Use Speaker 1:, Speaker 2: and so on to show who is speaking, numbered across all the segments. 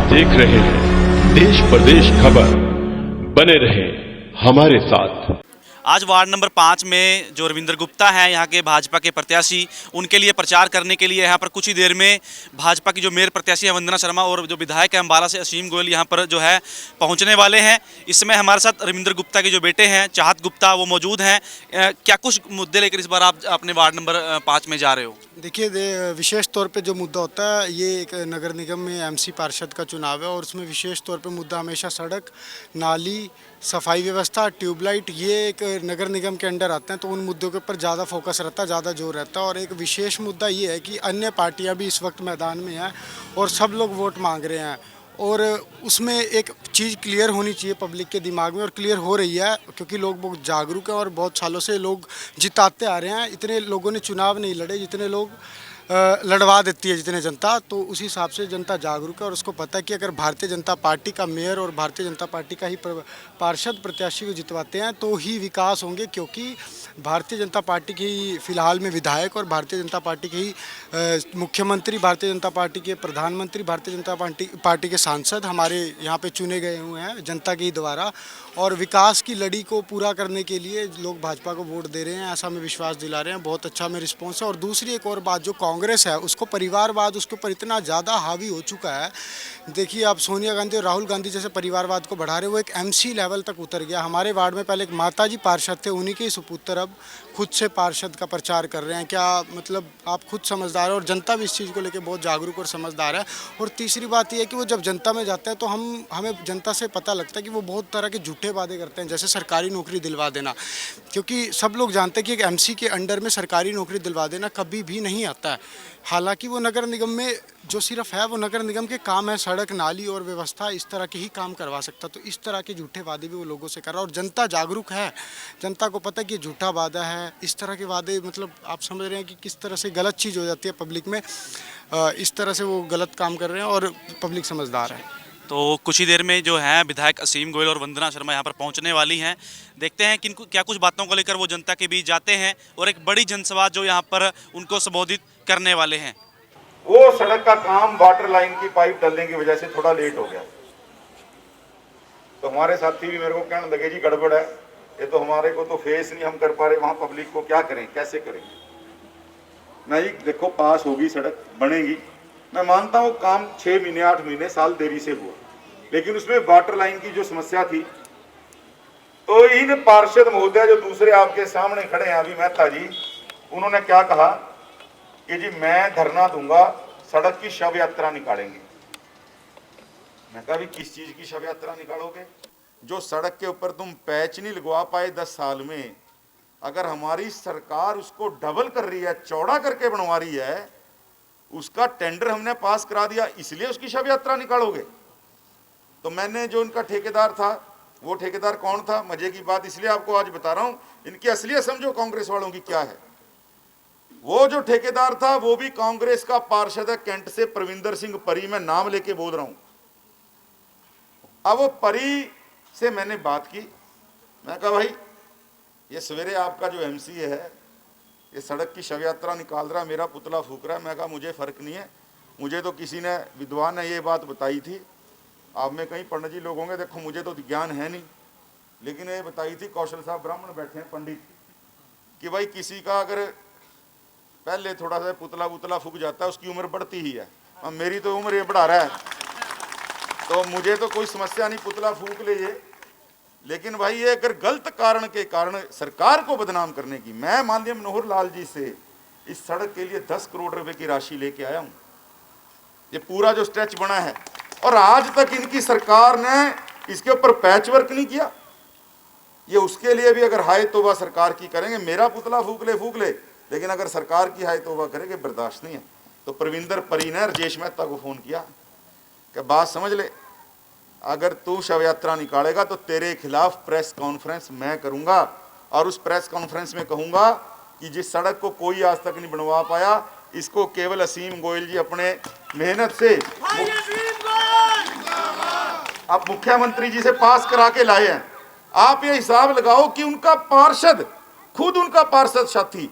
Speaker 1: देख रहे हैं देश प्रदेश खबर। बने रहे हमारे साथ।
Speaker 2: आज वार्ड नंबर 5 में जो रविंद्र गुप्ता हैं यहाँ के भाजपा के प्रत्याशी, उनके लिए प्रचार करने के लिए यहाँ पर कुछ ही देर में भाजपा की जो मेयर प्रत्याशी है वंदना शर्मा और जो विधायक है अम्बाला से असीम गोयल यहाँ पर जो है पहुँचने वाले हैं। इस समय हमारे साथ रविंद्र गुप्ता के जो बेटे हैं चाहत गुप्ता वो मौजूद हैं। क्या कुछ मुद्दे लेकर इस बार आप अपने वार्ड नंबर 5 में जा रहे हो?
Speaker 3: देखिए, विशेष तौर पे जो मुद्दा होता है, ये एक नगर निगम में एमसी पार्षद का चुनाव है और उसमें विशेष तौर पे मुद्दा हमेशा सड़क, नाली, सफाई व्यवस्था, ट्यूबलाइट, ये एक नगर निगम के अंडर आते हैं, तो उन मुद्दों के ऊपर ज़्यादा फोकस रहता है, ज़्यादा जोर रहता है। और एक विशेष मुद्दा ये है कि अन्य पार्टियां भी इस वक्त मैदान में हैं और सब लोग वोट मांग रहे हैं और उसमें एक चीज़ क्लियर होनी चाहिए पब्लिक के दिमाग में, और क्लियर हो रही है क्योंकि लोग बहुत जागरूक हैं और बहुत सालों से लोग जिताते आ रहे हैं। इतने लोगों ने चुनाव नहीं लड़े जितने लोग लड़वा देती है जितने जनता, तो उसी हिसाब से जनता जागरूक है और उसको पता है कि अगर भारतीय जनता पार्टी का मेयर और भारतीय जनता पार्टी का ही पार्षद प्रत्याशी को जितवाते हैं तो ही विकास होंगे, क्योंकि भारतीय जनता पार्टी के ही फिलहाल में विधायक और भारतीय जनता पार्टी के ही मुख्यमंत्री, भारतीय जनता पार्टी के प्रधानमंत्री, भारतीय जनता पार्टी के सांसद हमारे यहाँ पे चुने गए हुए हैं जनता के ही द्वारा, और विकास की लड़ी को पूरा करने के लिए लोग भाजपा को वोट दे रहे हैं, ऐसा हमें विश्वास दिला रहे हैं। बहुत अच्छा में रिस्पॉन्स है। और दूसरी एक और बात, जो कांग्रेस है उसको परिवारवाद उसके ऊपर इतना ज़्यादा हावी हो चुका है। देखिए, आप सोनिया गांधी और राहुल गांधी जैसे परिवारवाद को बढ़ा रहे, वो एक एमसी लेवल तक उतर गया। हमारे वार्ड में पहले एक माताजी पार्षद थे, उन्हीं के ही सुपुत्र अब खुद से पार्षद का प्रचार कर रहे हैं। क्या मतलब, आप खुद समझदार हैं और जनता भी इस चीज़ को लेकर बहुत जागरूक और समझदार है। और तीसरी बात यह है कि वो जब जनता में जाते हैं तो हमें जनता से पता लगता है कि वो बहुत तरह के झूठे वादे करते हैं, जैसे सरकारी नौकरी दिलवा देना, क्योंकि सब लोग जानते हैं कि एक एमसी के अंडर में सरकारी नौकरी दिलवा देना कभी भी नहीं आता है। हालांकि वो नगर निगम में जो सिर्फ है वो नगर निगम के काम है, सड़क, नाली और व्यवस्था, इस तरह के ही काम करवा सकता। तो इस तरह के झूठे वादे भी वो लोगों से कर रहा है और जनता जागरूक है। जनता को पता है कि झूठा वादा है, इस तरह के वादे, मतलब आप समझ रहे हैं कि किस तरह से गलत चीज़ हो जाती है पब्लिक में। इस तरह से वो गलत काम कर रहे हैं और पब्लिक समझदार है।
Speaker 2: तो कुछ ही देर में जो है विधायक असीम गोयल और वंदना शर्मा यहाँ पर पहुँचने वाली हैं। देखते हैं कि क्या कुछ बातों को लेकर वो जनता के बीच जाते हैं और एक बड़ी जनसभा जो यहाँ पर उनको संबोधित करने वाले हैं।
Speaker 4: वो सड़क का काम वाटर लाइन की पाइप डालने की वजह से थोड़ा लेट हो गया, तो हमारे साथी भी मेरे को कहने लगे जी गड़बड़ है, ये तो हमारे को तो फेस नहीं हम कर पा रहे, वहां पब्लिक को क्या करें, कैसे करेंगे। नहीं, देखो पास होगी, सड़क बनेगी। मैं मानता हूँ काम 6 महीने 8 महीने साल देरी से हुआ, लेकिन उसमें वाटर लाइन की जो समस्या थी, तो इन पार्षद महोदय जो दूसरे आपके सामने खड़े हैं अभी मेहता जी, उन्होंने क्या कहा कि जी मैं धरना दूंगा, सड़क की शव यात्रा निकालेंगे। मैं कहा भी किस चीज की शव यात्रा निकालोगे? जो सड़क के ऊपर तुम पैच नहीं लगवा पाए 10 साल में, अगर हमारी सरकार उसको डबल कर रही है, चौड़ा करके बनवा रही है, उसका टेंडर हमने पास करा दिया, इसलिए उसकी शव यात्रा निकालोगे? तो मैंने जो इनका ठेकेदार था, वो ठेकेदार कौन था, मजे की बात इसलिए आपको आज बता रहा हूं, इनकी असलियत समझो कांग्रेस वालों की क्या है। वो जो ठेकेदार था वो भी कांग्रेस का पार्षद है कैंट से, प्रविंदर सिंह परी, मैं नाम लेके बोल रहा हूं। अब वो परी से मैंने बात की, मैं कहा भाई ये सवेरे आपका जो एमसी है ये सड़क की शव यात्रा निकाल रहा है, मेरा पुतला फूक रहा है। मैं कहा मुझे फर्क नहीं है, मुझे तो किसी ने, विद्वान ने ये बात बताई थी, आप में कहीं पंडित जी लोग होंगे, देखो मुझे तो ज्ञान है नहीं, लेकिन ये बताई थी, कौशल साहब ब्राह्मण बैठे हैं पंडित, कि भाई किसी का अगर पहले थोड़ा सा पुतला फूक जाता है उसकी उम्र बढ़ती ही है। अब मेरी तो उम्र ये बढ़ा रहा है, तो मुझे तो कोई समस्या नहीं, पुतला फूक ले ये। लेकिन भाई ये अगर गलत कारण के कारण सरकार को बदनाम करने की, मैं माननीय मनोहर लाल जी से इस सड़क के लिए 10 करोड़ रुपए की राशि लेके आया हूं, ये पूरा जो स्ट्रेच बना है, और आज तक इनकी सरकार ने इसके ऊपर पैच वर्क नहीं किया। ये उसके लिए भी अगर हाय तौबा सरकार की करेंगे, मेरा पुतला फूक ले, लेकिन अगर सरकार की हाय तौबा करेंगे बर्दाश्त नहीं है। तो प्रविंदर परी ने राजेश मेहता को फोन किया कि बात समझ ले, अगर तू शव यात्रा निकालेगा तो तेरे खिलाफ प्रेस कॉन्फ्रेंस मैं करूंगा, और उस प्रेस कॉन्फ्रेंस में कहूंगा कि जिस सड़क को कोई आज तक नहीं बनवा पाया, इसको केवल असीम गोयल जी अपने मेहनत से अब मुख्यमंत्री जी से पास करा के लाए हैं। आप ये हिसाब लगाओ कि उनका पार्षद, खुद उनका पार्षद साथी,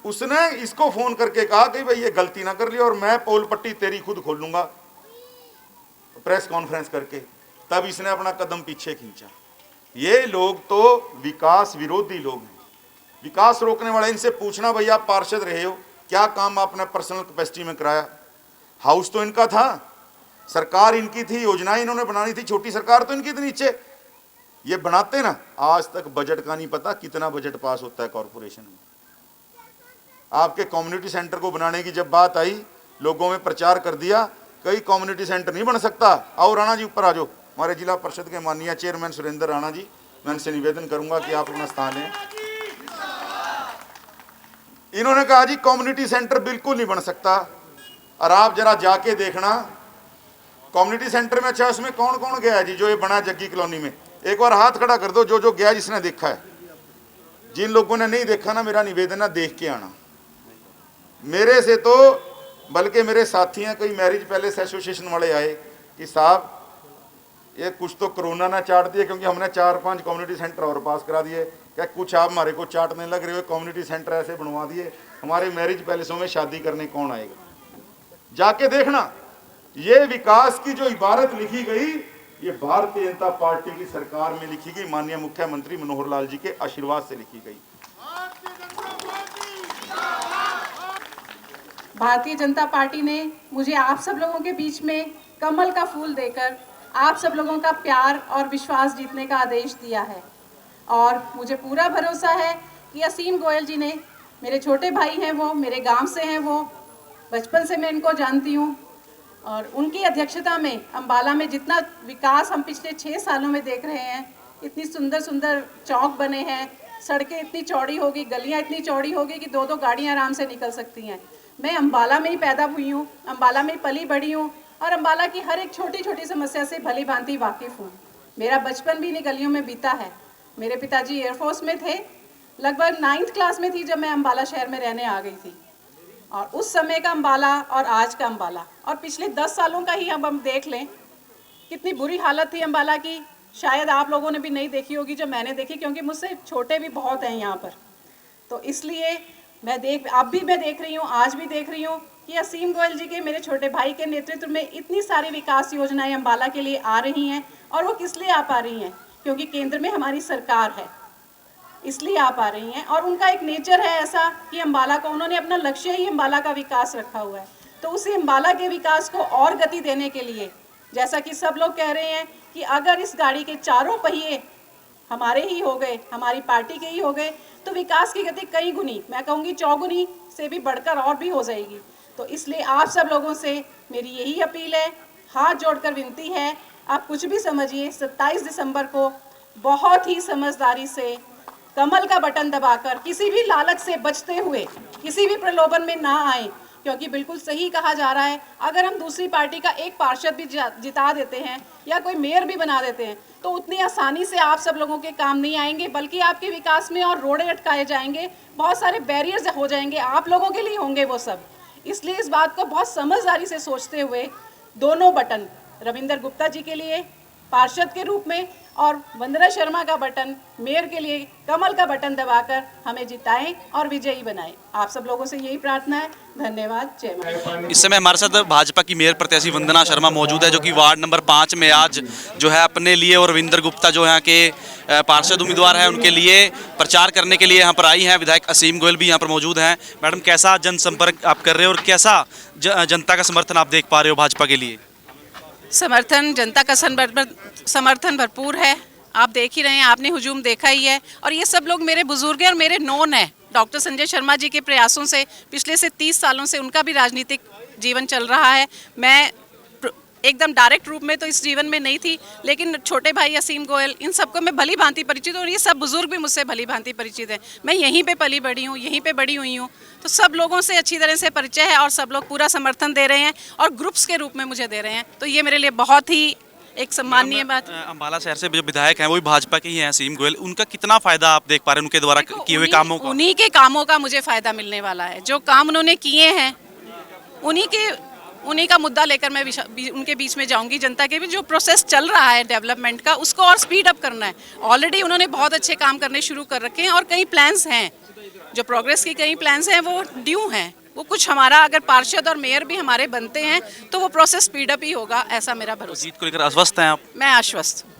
Speaker 4: उसने इसको फोन करके कहा कि भाई ये गलती ना कर ली और मैं पोल पट्टी तेरी खुद खोल लूंगा। प्रेस कॉन्फ्रेंस करके, तब इसने अपना कदम पीछे खींचा। ये लोग तो विकास विरोधी लोग हैं, विकास रोकने वाले। इनसे पूछना, भैया आप पार्षद रहे हो, क्या काम आपने पर्सनल कैपेसिटी में कराया? हाउस तो इनका था, सरकार इनकी थी, योजनाएं इन्होंने बनानी थी, छोटी सरकार तो इनकी थी नीचे। ये बनाते ना, आज तक बजट का नहीं पता कितना बजट पास होता है कॉरपोरेशन में। आपके कम्युनिटी सेंटर को बनाने की जब बात आई, लोगों में प्रचार कर दिया, कई कम्युनिटी सेंटर नहीं बन सकता। आओ राणा जी ऊपर आ जाओ, हमारे जिला परिषद के माननीय चेयरमैन सुरेंद्र राणा जी, मैं इनसे निवेदन करूंगा कि आप अपना स्थान लें। इन्होंने कहा जी कम्युनिटी सेंटर बिल्कुल नहीं बन सकता, और आप जरा जाके देखना कम्युनिटी सेंटर में। अच्छा, उसमें कौन कौन गया है जी जो ये बना जग्गी कॉलोनी में? एक बार हाथ खड़ा कर दो जो गया, जिसने देखा है। जिन लोगों ने नहीं देखा ना, मेरा निवेदन है देख के आना। मेरे से तो बल्कि मेरे साथी हैं, कई मैरिज पैलेस एसोसिएशन वाले आए कि साहब ये कुछ तो कोरोना ना चाट दिए, क्योंकि हमने 4-5 कम्युनिटी सेंटर और पास करा दिए। क्या कुछ आप हमारे को चाटने लग रहे हो? कम्युनिटी सेंटर ऐसे बनवा दिए, हमारे मैरिज पैलेसों में शादी करने कौन आएगा? जाके देखना, ये विकास की जो इबारत लिखी गई, ये भारतीय जनता पार्टी की सरकार में लिखी गई, माननीय मुख्यमंत्री मनोहर लाल जी के आशीर्वाद से लिखी गई।
Speaker 5: भारतीय जनता पार्टी ने मुझे आप सब लोगों के बीच में कमल का फूल देकर आप सब लोगों का प्यार और विश्वास जीतने का आदेश दिया है, और मुझे पूरा भरोसा है कि असीम गोयल जी ने, मेरे छोटे भाई हैं वो, मेरे गांव से हैं वो, बचपन से मैं इनको जानती हूँ, और उनकी अध्यक्षता में अम्बाला में जितना विकास हम पिछले 6 सालों में देख रहे हैं, इतनी सुंदर सुंदर चौक बने हैं, सड़कें इतनी चौड़ी होगी, गलियाँ इतनी चौड़ी होगी कि 2-2 गाड़ियाँ आराम से निकल सकती हैं। मैं अम्बाला में ही पैदा हुई हूँ, अम्बाला में ही पली बड़ी हूँ, और अम्बाला की हर एक छोटी छोटी समस्या से भली भांति वाकिफ़ हूँ। मेरा बचपन भी इन्हीं गलियों में बीता है। मेरे पिताजी एयरफोर्स में थे, लगभग 9th क्लास में थी जब मैं अम्बाला शहर में रहने आ गई थी, और उस समय का अम्बाला और आज का अम्बाला, और पिछले 10 सालों का ही हम देख लें कितनी बुरी हालत थी अम्बाला की। शायद आप लोगों ने भी नहीं देखी होगी जो मैंने देखी, क्योंकि मुझसे छोटे भी बहुत हैं यहाँ पर। तो इसलिए अब भी मैं देख रही हूँ, आज भी देख रही हूँ कि असीम गोयल जी के, मेरे छोटे भाई के नेतृत्व में इतनी सारी विकास योजनाएं अम्बाला के लिए आ रही हैं। और वो किस लिए आ पा रही हैं? क्योंकि केंद्र में हमारी सरकार है, इसलिए आ पा रही हैं। और उनका एक नेचर है ऐसा कि अम्बाला का, उन्होंने अपना लक्ष्य ही अम्बाला का विकास रखा हुआ है। तो उसी अम्बाला के विकास को और गति देने के लिए, जैसा कि सब लोग कह रहे हैं कि अगर इस गाड़ी के चारों पहिए हमारे ही हो गए, हमारी पार्टी के ही हो गए, तो विकास की गति कई गुनी, मैं कहूँगी 4 गुनी से भी बढ़कर और भी हो जाएगी। तो इसलिए आप सब लोगों से मेरी यही अपील है, हाथ जोड़कर विनती है, आप कुछ भी समझिए, 27 दिसंबर को बहुत ही समझदारी से कमल का बटन दबाकर, किसी भी लालच से बचते हुए, किसी भी प्रलोभन में ना आए, क्योंकि बिल्कुल सही कहा जा रहा है, अगर हम दूसरी पार्टी का एक पार्षद भी जिता देते हैं या कोई मेयर भी बना देते हैं, तो उतनी आसानी से आप सब लोगों के काम नहीं आएंगे, बल्कि आपके विकास में और रोड़े अटकाए जाएंगे, बहुत सारे बैरियर्स हो जाएंगे, आप लोगों के लिए होंगे वो सब। इसलिए इस बात को बहुत समझदारी से सोचते हुए दोनों बटन, रविंदर गुप्ता जी के लिए पार्षद के रूप में और वंदना शर्मा का बटन मेयर के लिए, कमल का बटन दबाकर हमें जिताएं और विजयी बनाएं। आप सब लोगों से यही प्रार्थना है। धन्यवाद। जय माता।
Speaker 2: इस समय हमारे साथ भाजपा की मेयर प्रत्याशी वंदना शर्मा मौजूद है, जो कि वार्ड नंबर 5 में आज जो है अपने लिए, और रविंदर गुप्ता जो यहाँ के पार्षद उम्मीदवार हैं उनके लिए प्रचार करने के लिए यहाँ पर आई हैं। विधायक असीम गोयल भी यहाँ पर मौजूद हैं। मैडम, कैसा जनसंपर्क आप कर रहे हो और कैसा जनता का समर्थन आप देख पा रहे हो भाजपा के लिए?
Speaker 5: समर्थन, जनता का समर्थन भरपूर है। आप देख ही रहे हैं, आपने हुजूम देखा ही है, और ये सब लोग मेरे बुजुर्ग हैं और मेरे नोन हैं। डॉक्टर संजय शर्मा जी के प्रयासों से पिछले से 30 सालों से उनका भी राजनीतिक जीवन चल रहा है। मैं एकदम डायरेक्ट रूप में तो इस जीवन में नहीं थी, लेकिन छोटे भाई असीम गोयल, इन सबको मैं भली भांति परिचित हूँ, और ये सब बुजुर्ग भी मुझसे भली भांति परिचित हैं। मैं यहीं पे पली बड़ी हूँ, यहीं पे बड़ी हुई हूँ, तो सब लोगों से अच्छी तरह से परिचय है, और सब लोग पूरा समर्थन दे रहे हैं और ग्रुप्स के रूप में मुझे दे रहे हैं। तो ये मेरे लिए बहुत ही एक सम्माननीय बात।
Speaker 2: अम्बाला शहर से जो विधायक हैं वो भी भाजपा के ही हैं, असीम गोयल, उनका कितना फायदा आप देख पा रहे हैं उनके द्वारा किए हुए कामों का?
Speaker 5: उन्हीं के कामों का मुझे फायदा मिलने वाला है। जो काम उन्होंने किए हैं उन्हीं का मुद्दा लेकर मैं उनके बीच में जाऊंगी। जनता के भी जो प्रोसेस चल रहा है डेवलपमेंट का, उसको और स्पीड अप करना है। ऑलरेडी उन्होंने बहुत अच्छे काम करने शुरू कर रखे हैं, और कई प्लान्स हैं, जो प्रोग्रेस की कई प्लान्स हैं वो ड्यू हैं, वो कुछ हमारा अगर पार्षद और मेयर भी हमारे बनते हैं तो वो प्रोसेस स्पीड अप ही होगा, ऐसा मेरा भरोसा।
Speaker 2: जीत को लेकर आश्वस्त हैं आप?
Speaker 5: मैं आश्वस्त हूँ।